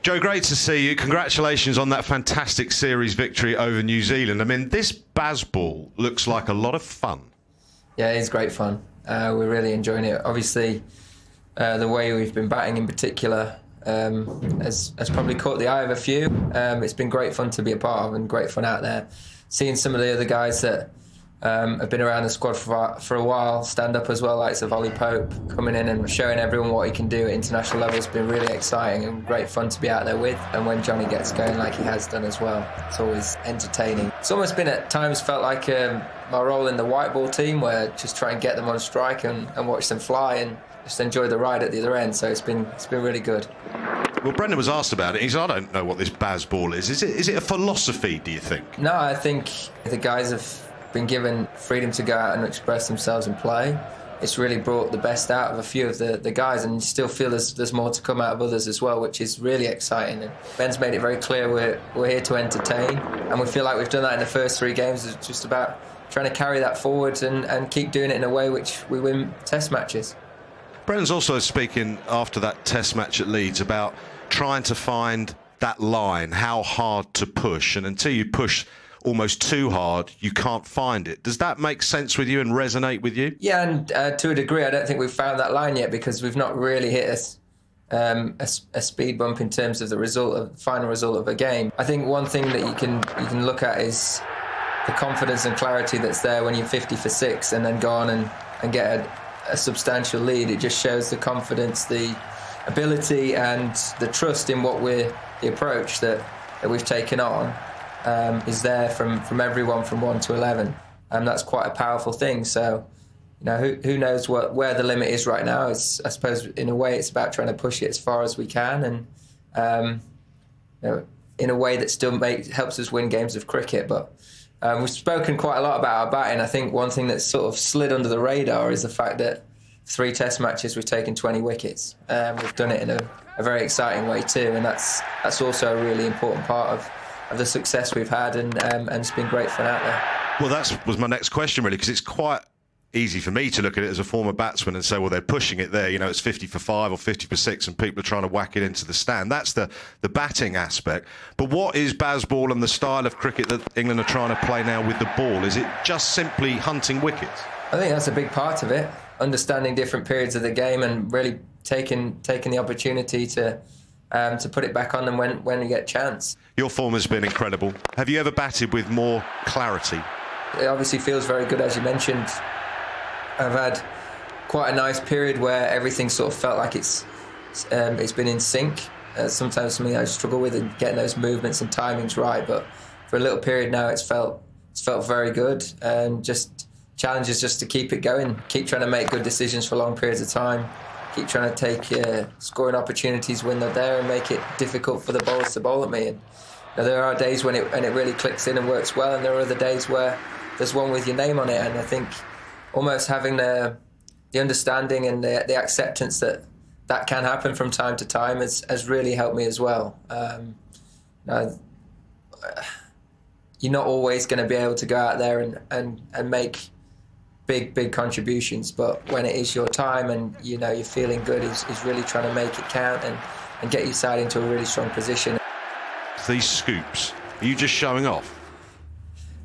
Joe, great to see you. Congratulations on that fantastic series victory over New Zealand. I mean, this Bazball looks like a lot of fun. Yeah, it's great fun. We're really enjoying it. Obviously, the way we've been batting in particular has probably caught the eye of a few. It's been great fun to be a part of and great fun out there. Seeing some of the other guys that have been around the squad for a while stand up as well, like Ollie Pope coming in and showing everyone what he can do at international level has been really exciting and great fun to be out there with. And when Johnny gets going like he has done as well, it's always entertaining. It's almost been at times felt like my role in the white ball team, where just try and get them on strike and watch them fly and just enjoy the ride at the other end. So it's been really good. Well, Brendan was asked about it. He said, I don't know what this Bazball is. Is it a philosophy, do you think? No, I think the guys have been given freedom to go out and express themselves and play. It's really brought the best out of a few of the guys, and you still feel there's more to come out of others as well, which is really exciting. And Ben's made it very clear we're here to entertain, and we feel like we've done that in the first 3 games. It's just about trying to carry that forward and keep doing it in a way which we win test matches. Brendan's also speaking after that test match at Leeds about trying to find that line, how hard to push, and until you push almost too hard, you can't find it. Does that make sense with you and resonate with you? Yeah, and to a degree, I don't think we've found that line yet, because we've not really hit a speed bump in terms of the final result of a game. I think one thing that you can look at is the confidence and clarity that's there when you're 50 for 6 and then go on and get a substantial lead. It just shows the confidence, the ability and the trust in the approach that we've taken on. Is there from everyone from 1 to 11, and that's quite a powerful thing. So, who knows where the limit is right now? I suppose in a way it's about trying to push it as far as we can, and in a way that still helps us win games of cricket. But we've spoken quite a lot about our batting. I think one thing that's sort of slid under the radar is the fact that 3 test matches we've taken 20 wickets. We've done it in a very exciting way too, and that's also a really important part of the success we've had, and it's been great fun out there. Well, that was my next question, really, because it's quite easy for me to look at it as a former batsman and say, well, they're pushing it there. It's 50 for 5 or 50 for 6 and people are trying to whack it into the stand. That's the batting aspect. But what is Bazball and the style of cricket that England are trying to play now with the ball? Is it just simply hunting wickets? I think that's a big part of it, understanding different periods of the game and really taking the opportunity to put it back on them when you get a chance. Your form has been incredible. Have you ever batted with more clarity? It obviously feels very good, as you mentioned. I've had quite a nice period where everything sort of felt like it's been in sync. Sometimes for me, I struggle with getting those movements and timings right, but for a little period now, it's felt very good, and just challenges just to keep it going, keep trying to make good decisions for long periods of time. Keep trying to take scoring opportunities when they're there and make it difficult for the bowlers to bowl at me. And there are days when it really clicks in and works well, and there are other days where there's one with your name on it. And I think almost having the understanding and the acceptance that can happen from time to time has really helped me as well. You're not always going to be able to go out there and make big contributions, but when it is your time and you're feeling good, is really trying to make it count and get your side into a really strong position. These scoops, are you just showing off?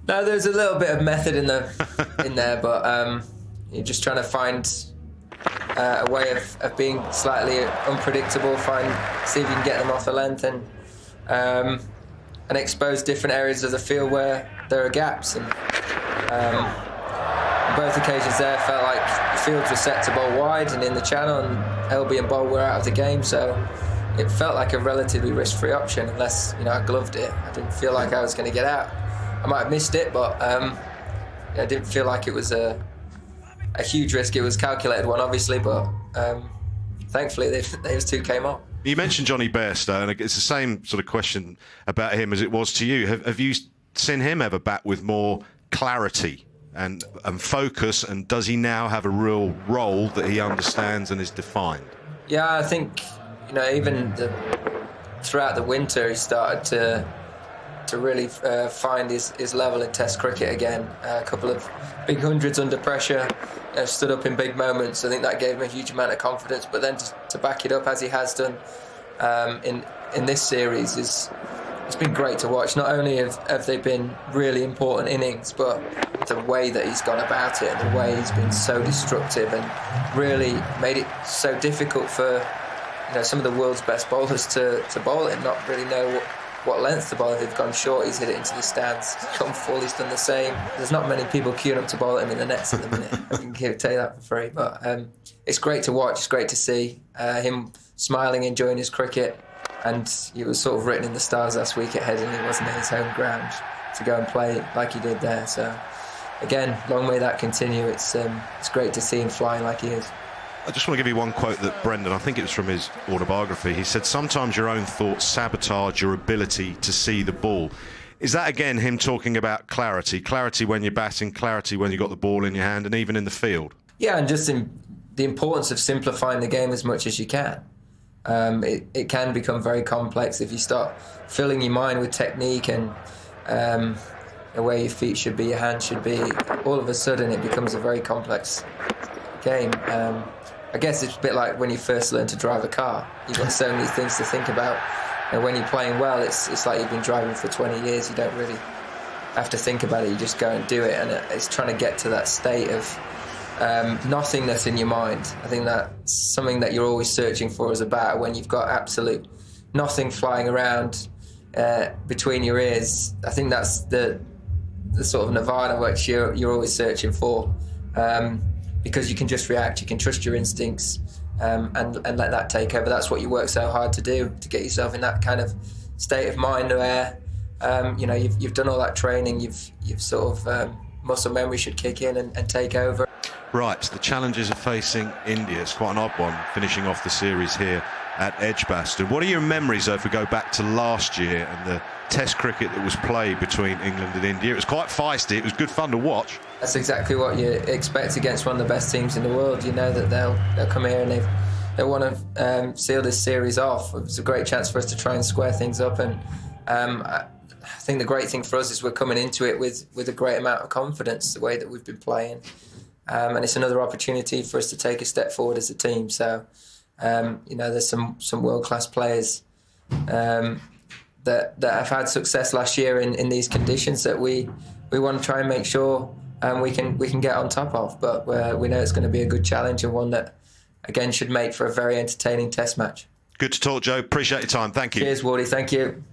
No, there's a little bit of method in there, but you're just trying to find a way of being slightly unpredictable, see if you can get them off the length and expose different areas of the field where there are gaps. And both occasions there felt like the fields were set to bowl wide and in the channel, and LB and Bowl were out of the game, so it felt like a relatively risk-free option unless I gloved it. I didn't feel like I was going to get out. I might have missed it, but I didn't feel like it was a huge risk. It was a calculated one, obviously, but thankfully those 2 came up. You mentioned Jonny Bairstow, and it's the same sort of question about him as it was to you. Have you seen him ever bat with more clarity and focus, and does he now have a real role that he understands and is defined? Yeah, I think even throughout the winter he started to really find his level in Test cricket again. A couple of big hundreds under pressure, stood up in big moments. I think that gave him a huge amount of confidence, but then to back it up as he has done in in this series is it's been great to watch. Not only have they been really important innings, but the way that he's gone about it and the way he's been so destructive and really made it so difficult for some of the world's best bowlers to bowl it and not really know what length to bowl. If they've gone short, he's hit it into the stands. He's come full, he's done the same. There's not many people queuing up to bowl him in the nets at the minute. I can tell you that for free. But it's great to watch. It's great to see him smiling, enjoying his cricket. And he was sort of written in the stars last week at Headingley, wasn't it, his home ground, to go and play like he did there. So, again, long may that continue. It's great to see him flying like he is. I just want to give you one quote that Brendan, I think it was from his autobiography, he said, sometimes your own thoughts sabotage your ability to see the ball. Is that, again, him talking about clarity? Clarity when you're batting, clarity when you've got the ball in your hand, and even in the field? Yeah, and just in the importance of simplifying the game as much as you can. It can become very complex if you start filling your mind with technique and where your feet should be, your hands should be. All of a sudden, it becomes a very complex game. I guess it's a bit like when you first learn to drive a car. You've got so many things to think about. And when you're playing well, it's like you've been driving for 20 years. You don't really have to think about it. You just go and do it. And it's trying to get to that state of nothingness in your mind. I think that's something that you're always searching for as a batter, when you've got absolute nothing flying around between your ears. I think that's the sort of nirvana which you're always searching for. Because you can just react, you can trust your instincts and let that take over. That's what you work so hard to do, to get yourself in that kind of state of mind where you've done all that training, you've sort of muscle memory should kick in and take over. Right, the challenges of facing India. It's quite an odd one, finishing off the series here at Edgbaston. What are your memories, though, if we go back to last year and the Test cricket that was played between England and India? It was quite feisty. It was good fun to watch. That's exactly what you expect against one of the best teams in the world. You know that they'll come here and they want to seal this series off. It was a great chance for us to try and square things up. And I think the great thing for us is we're coming into it with a great amount of confidence, the way that we've been playing. And it's another opportunity for us to take a step forward as a team. So, there's some world-class players that have had success last year in these conditions that we want to try and make sure we can get on top of. But we know it's going to be a good challenge and one that, again, should make for a very entertaining Test match. Good to talk, Joe. Appreciate your time. Thank you. Cheers, Wardy. Thank you.